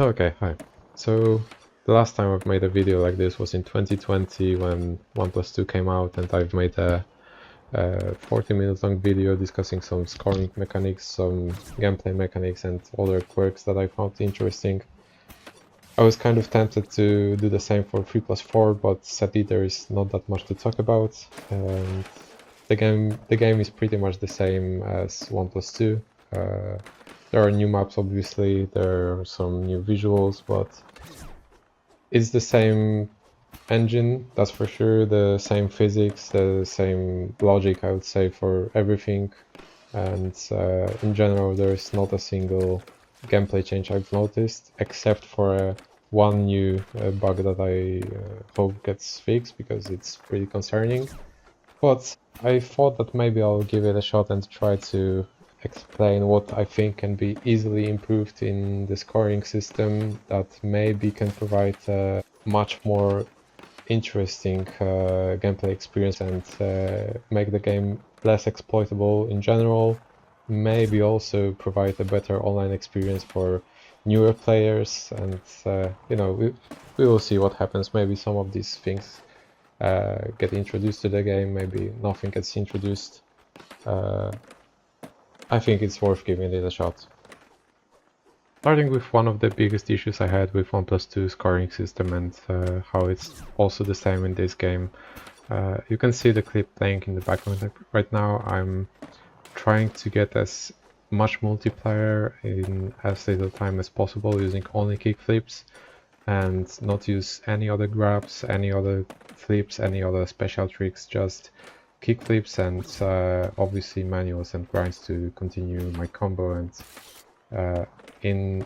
Okay, hi. So the last time I've made a video like this was in 2020 when OnePlus 2 came out, and I've made a 40-minute long video discussing some scoring mechanics, some gameplay mechanics, and other quirks that I found interesting. I was kind of tempted to do the same for 3+4, but sadly there is not that much to talk about. And the game is pretty much the same as OnePlus 2. There are new maps, obviously, there are some new visuals, but it's the same engine, that's for sure, the same physics, the same logic, I would say, for everything. And in general, there's not a single gameplay change I've noticed, except for one new bug that I hope gets fixed, because it's pretty concerning. But I thought that maybe I'll give it a shot and try to explain what I think can be easily improved in the scoring system that maybe can provide a much more interesting gameplay experience and make the game less exploitable in general. Maybe also provide a better online experience for newer players, and we will see what happens. Maybe some of these things get introduced to the game, maybe nothing gets introduced. I think it's worth giving it a shot. Starting with one of the biggest issues I had with OnePlus 2 scoring system and how it's also the same in this game. You can see the clip playing in the background right now. I'm trying to get as much multiplier in as little time as possible using only kickflips and not use any other grabs, any other flips, any other special tricks, just kickflips and obviously manuals and grinds to continue my combo. And in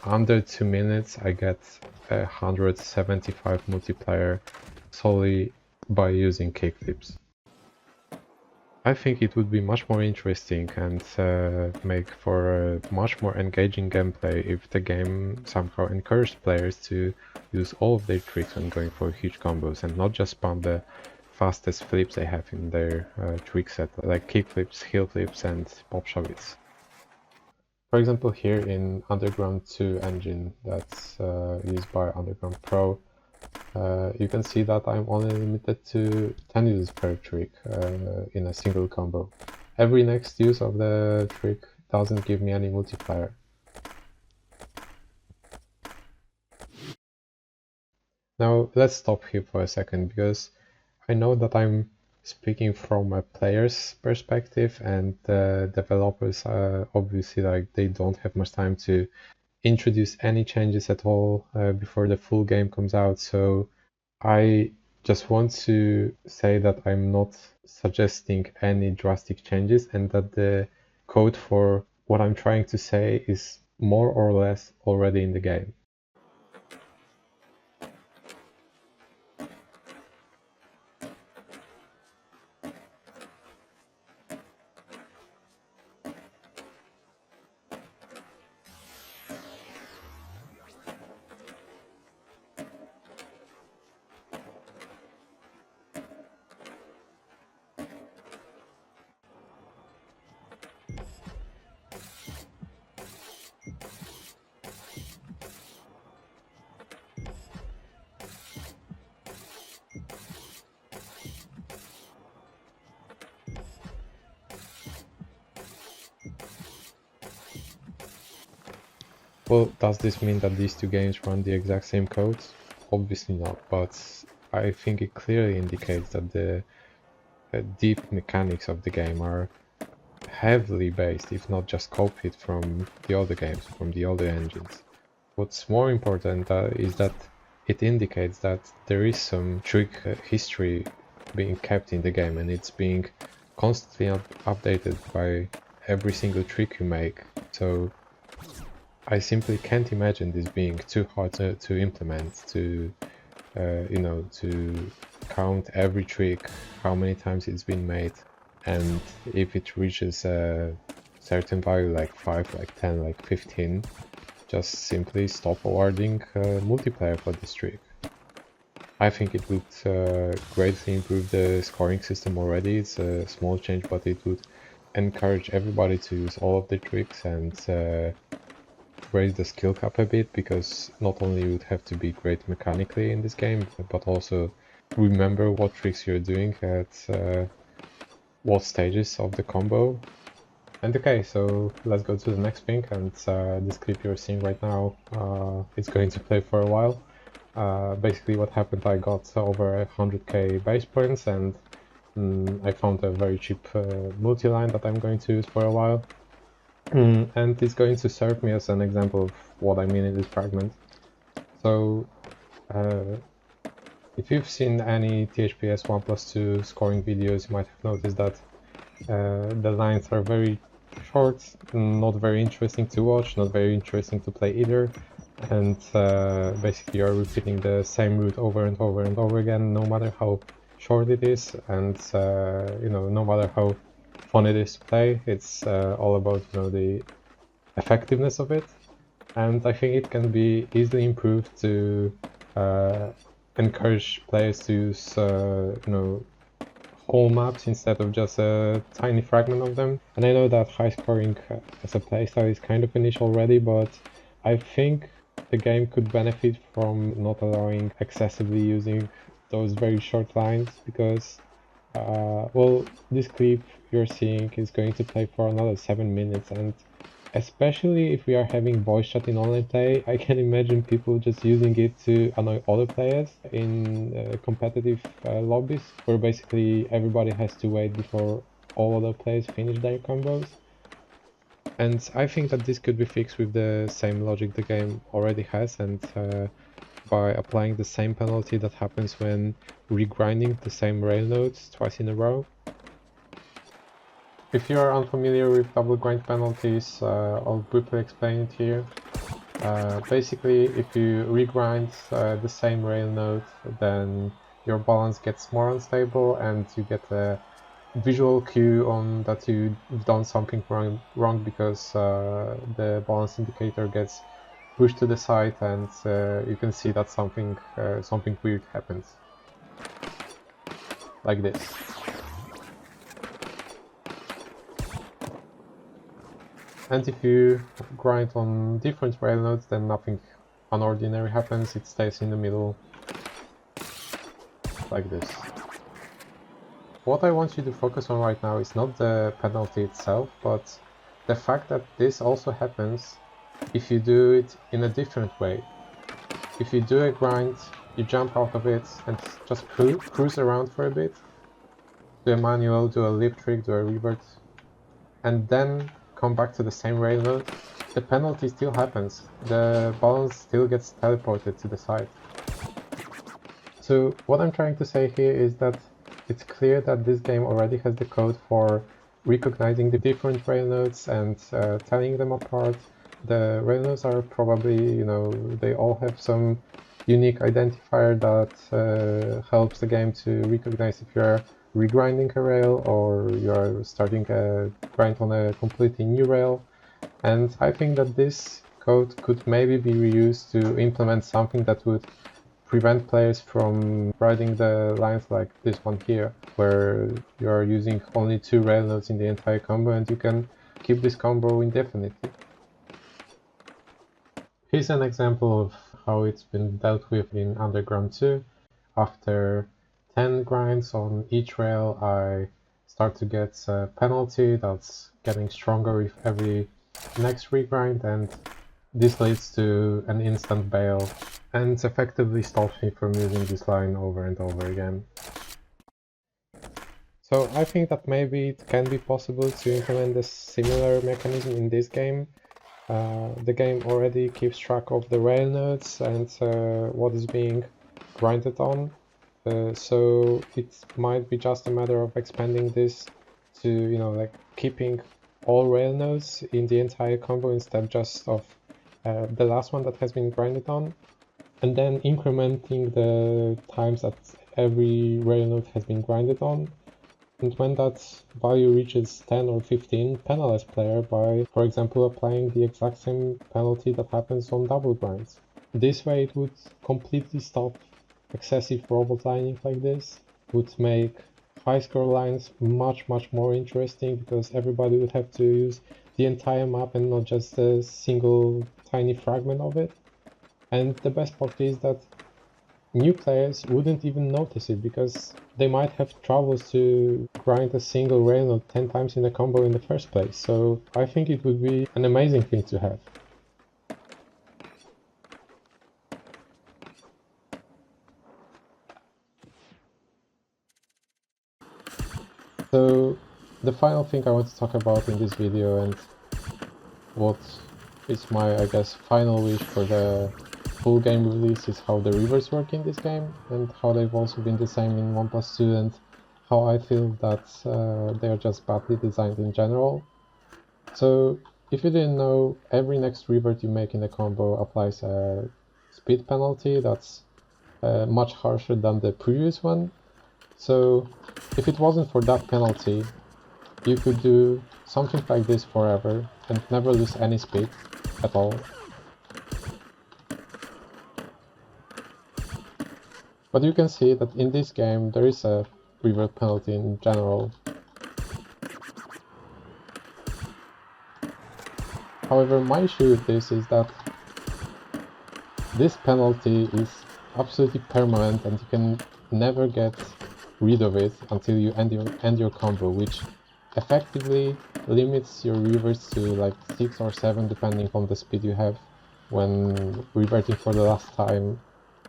under 2 minutes I get 175 multiplier solely by using kickflips. I think it would be much more interesting and make for a much more engaging gameplay if the game somehow encouraged players to use all of their tricks when going for huge combos and not just spam the fastest flips they have in their trick set, like kickflips, heel flips, and pop shove-its. For example, here in Underground 2 engine that's used by Underground Pro, you can see that I'm only limited to 10 uses per trick in a single combo. Every next use of the trick doesn't give me any multiplier. Now let's stop here for a second, because I know that I'm speaking from a player's perspective, and the developers obviously they don't have much time to introduce any changes at all before the full game comes out. So I just want to say that I'm not suggesting any drastic changes, and that the code for what I'm trying to say is more or less already in the game. Well, does this mean that these two games run the exact same code? Obviously not, but I think it clearly indicates that the deep mechanics of the game are heavily based, if not just copied from the other games, from the other engines. What's more important is that it indicates that there is some trick history being kept in the game, and it's being constantly updated by every single trick you make. So I simply can't imagine this being too hard to implement, to to count every trick, how many times it's been made, and if it reaches a certain value like 5, like 10, like 15, just simply stop awarding multiplier for this trick. I think it would greatly improve the scoring system already. It's a small change, but it would encourage everybody to use all of the tricks, and raise the skill cap a bit, because not only you would have to be great mechanically in this game, but also remember what tricks you're doing at what stages of the combo. And okay, so let's go to the next thing, and this clip you're seeing right now, it's going to play for a while. Basically what happened, I got over 100k base points, and I found a very cheap multi-line that I'm going to use for a while. And it's going to serve me as an example of what I mean in this fragment. So, if you've seen any THPS 1+2 scoring videos, you might have noticed that the lines are very short, not very interesting to watch, not very interesting to play either, and basically you're repeating the same route over and over and over again, no matter how short it is, and you know, no matter how fun it is to play. It's all about, you know, the effectiveness of it, and I think it can be easily improved to encourage players to use you know, whole maps instead of just a tiny fragment of them. And I know that high scoring as a playstyle is kind of a niche already, but I think the game could benefit from not allowing excessively using those very short lines, because well, this clip you're seeing is going to play for another 7 minutes, and especially if we are having voice chat in online play, I can imagine people just using it to annoy other players in competitive lobbies, where basically everybody has to wait before all other players finish their combos. And I think that this could be fixed with the same logic the game already has, and by applying the same penalty that happens when regrinding the same rail nodes twice in a row. If you are unfamiliar with double grind penalties, I'll briefly explain it here. Basically, if you regrind the same rail node, then your balance gets more unstable, and you get a visual cue on that you've done something wrong, because the balance indicator gets pushed to the side, and you can see that something weird happens, like this. And if you grind on different rail nodes, then nothing unordinary happens. It stays in the middle, like this. What I want you to focus on right now is not the penalty itself, but the fact that this also happens if you do it in a different way. If you do a grind, you jump out of it and just cruise around for a bit, do a manual, do a lip trick, do a revert, and then come back to the same rail node, the penalty still happens. The balance still gets teleported to the side. So what I'm trying to say here is that it's clear that this game already has the code for recognizing the different rail nodes and telling them apart. The rail nodes are probably, you know, they all have some unique identifier that helps the game to recognize if you're regrinding a rail or you're starting a grind on a completely new rail. And I think that this code could maybe be reused to implement something that would prevent players from riding the lines like this one here, where you're using only 2 rail nodes in the entire combo, and you can keep this combo indefinitely. Here's an example of how it's been dealt with in Underground 2. After 10 grinds on each rail, I start to get a penalty that's getting stronger with every next regrind, and this leads to an instant bail and effectively stops me from using this line over and over again. So I think that maybe it can be possible to implement a similar mechanism in this game. The game already keeps track of the rail nodes and what is being grinded on, so it might be just a matter of expanding this to, you know, like keeping all rail nodes in the entire combo instead just of the last one that has been grinded on, and then incrementing the times that every rail node has been grinded on. And when that value reaches 10 or 15, penalize player by, for example, applying the exact same penalty that happens on double grinds. This way it would completely stop excessive robot lining like this, would make high score lines much more interesting, because everybody would have to use the entire map and not just a single tiny fragment of it. And the best part is that new players wouldn't even notice it, because they might have troubles to grind a single rail 10 times in a combo in the first place. So I think it would be an amazing thing to have. So the final thing I want to talk about in this video, and what is my, I guess, final wish for the full game release, is how the reverts work in this game, and how they've also been the same in 1+2, and how I feel that they are just badly designed in general. So if you didn't know, every next revert you make in a combo applies a speed penalty that's much harsher than the previous one. So if it wasn't for that penalty, you could do something like this forever and never lose any speed at all. But you can see that in this game there is a revert penalty in general. However, my issue with this is that this penalty is absolutely permanent, and you can never get rid of it until you end your combo, which effectively limits your reverts to like 6 or 7 depending on the speed you have when reverting for the last time.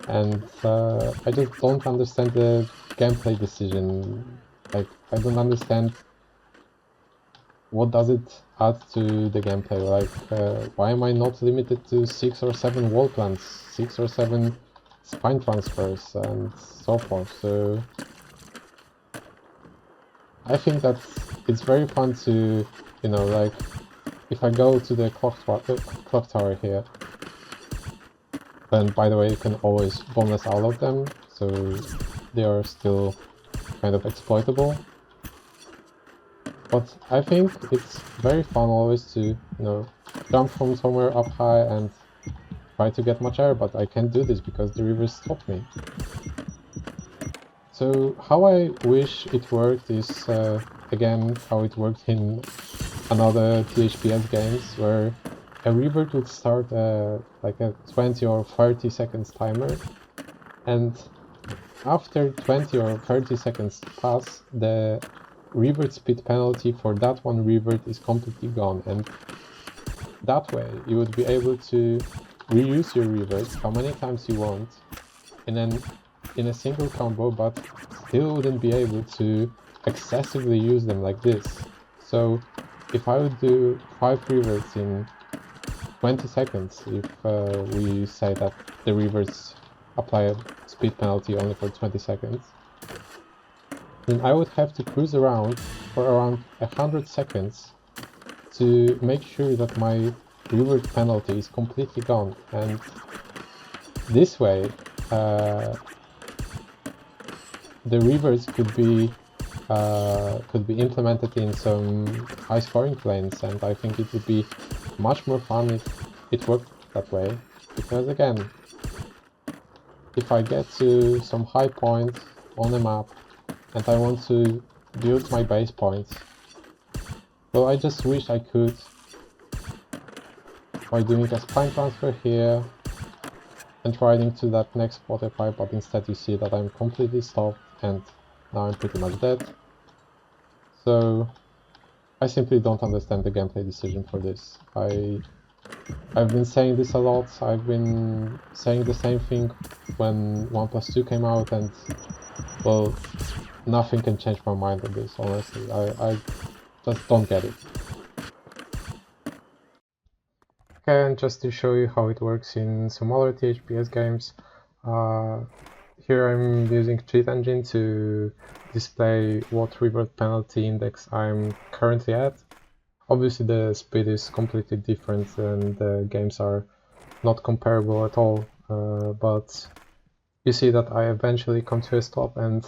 And I just don't understand the gameplay decision. Like, I don't understand what does it add to the gameplay. Like, why am I not limited to 6 or 7 wall plants, 6 or 7 spine transfers, and so forth? So I think that it's very fun to, you know, like, if I go to the clock tower here, then by the way, you can always bonus all of them, so they are still kind of exploitable. But I think it's very fun always to, you know, jump from somewhere up high and try to get much air, but I can't do this because the rivers stop me. So how I wish it worked is, again, how it worked in another THPS games, where a revert would start like a 20 or 30 seconds timer, and after 20 or 30 seconds pass, the revert speed penalty for that one revert is completely gone, and that way you would be able to reuse your reverts how many times you want in a single combo, but still wouldn't be able to excessively use them like this. So if I would do 5 reverts in 20 seconds, if we say that the reverts apply a speed penalty only for 20 seconds, then I would have to cruise around for around 100 seconds to make sure that my revert penalty is completely gone. And this way, the reverts could be implemented in some high scoring lanes, and I think it would be much more fun if it worked that way. Because again, if I get to some high point on the map and I want to build my base points, well, I just wish I could, by doing a spine transfer here and riding to that next Spotify, but instead you see that I'm completely stopped and now I'm pretty much dead. So I simply don't understand the gameplay decision for this. I've been saying this a lot. I've been saying the same thing when 1+2 came out, and well, nothing can change my mind on this, honestly. I just don't get it. Okay, and just to show you how it works in some other THPS games, here I'm using Cheat Engine to display what revert penalty index I'm currently at. Obviously the speed is completely different and the games are not comparable at all, but you see that I eventually come to a stop, and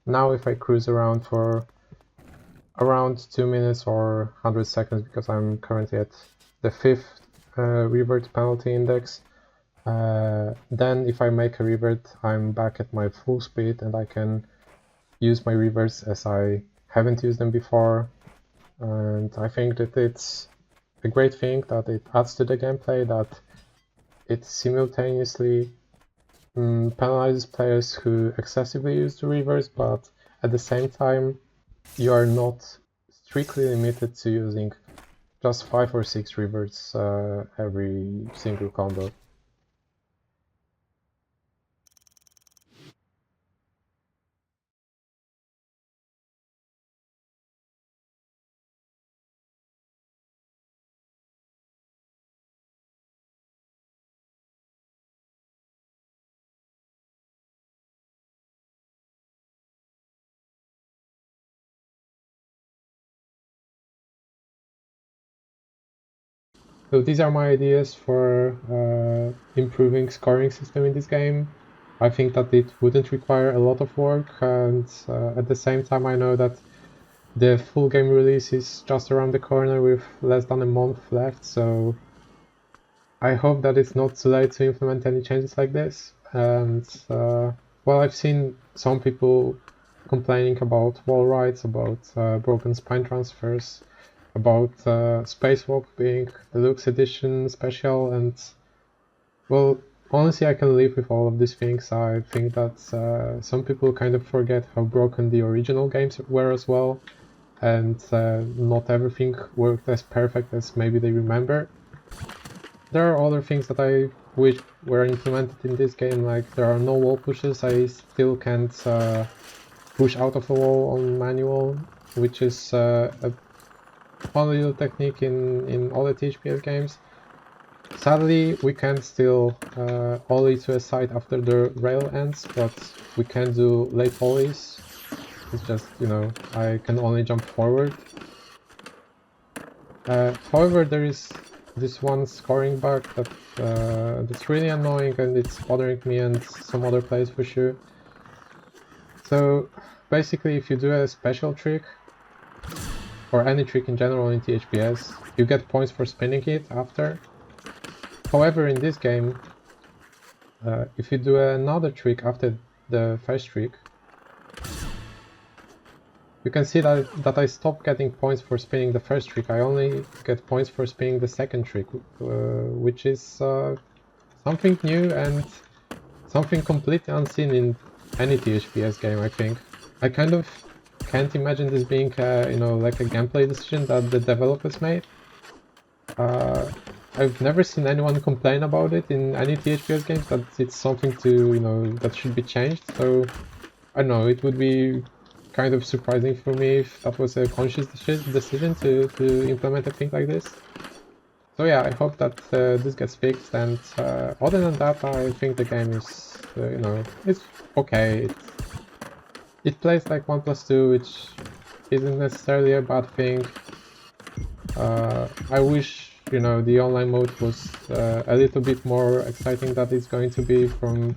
now if I cruise around for around 2 minutes or 100 seconds, because I'm currently at the 5th revert penalty index, then if I make a revert, I'm back at my full speed and I can use my reverts as I haven't used them before, and I think that it's a great thing that it adds to the gameplay, that it simultaneously penalizes players who excessively use the reverts, but at the same time you are not strictly limited to using just 5 or 6 reverts every single combo. So these are my ideas for improving scoring system in this game. I think that it wouldn't require a lot of work, and at the same time I know that the full game release is just around the corner with less than a month left, so I hope that it's not too late to implement any changes like this. And well, I've seen some people complaining about wall rides, about broken spine transfers, about Spacewalk being deluxe edition special, and well, honestly I can live with all of these things. I think that some people kind of forget how broken the original games were as well, and not everything worked as perfect as maybe they remember. There are other things that I wish were implemented in this game, like there are no wall pushes. I still can't push out of a wall on manual, which is a fun little technique in all the THPS games. Sadly, we can't still ollie to a side after the rail ends, but we can do late ollies. It's just, you know, I can only jump forward. However, there is this one scoring bug that's really annoying, and it's bothering me and some other players for sure. So basically, if you do a special trick, or any trick in general in THPS, you get points for spinning it after. However, in this game, if you do another trick after the first trick, you can see that I stopped getting points for spinning the first trick. I only get points for spinning the second trick, which is something new and something completely unseen in any THPS game, I think. I kind of can't imagine this being, you know, like a gameplay decision that the developers made. I've never seen anyone complain about it in any THPS games, that it's something to, you know, that should be changed. So I don't know, it would be kind of surprising for me if that was a conscious decision to implement a thing like this. So yeah, I hope that this gets fixed, and other than that, I think the game is, you know, it's okay. It plays like 1+2, which isn't necessarily a bad thing. I wish, you know, the online mode was a little bit more exciting than it's going to be from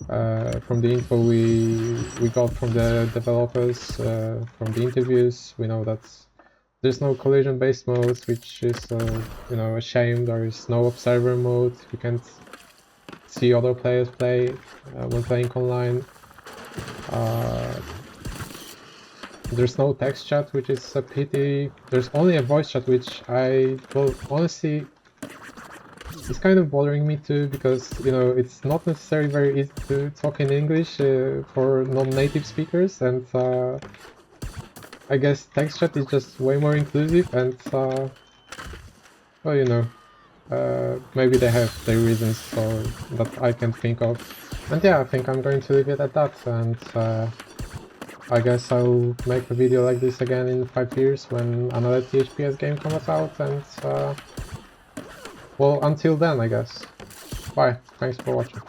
the info we got from the developers, from the interviews. We know that there's no collision-based modes, which is, you know, a shame. There is no observer mode. You can't see other players play when playing online. There's no text chat, which is a pity. There's only a voice chat, which well, honestly, it's kind of bothering me too, because, you know, it's not necessarily very easy to talk in English for non-native speakers, and I guess text chat is just way more inclusive, and well, you know, maybe they have their reasons for that I can't think of. And yeah, I think I'm going to leave it at that, and I guess I'll make a video like this again in 5 years when another THPS game comes out, and well, until then, I guess. Bye, thanks for watching.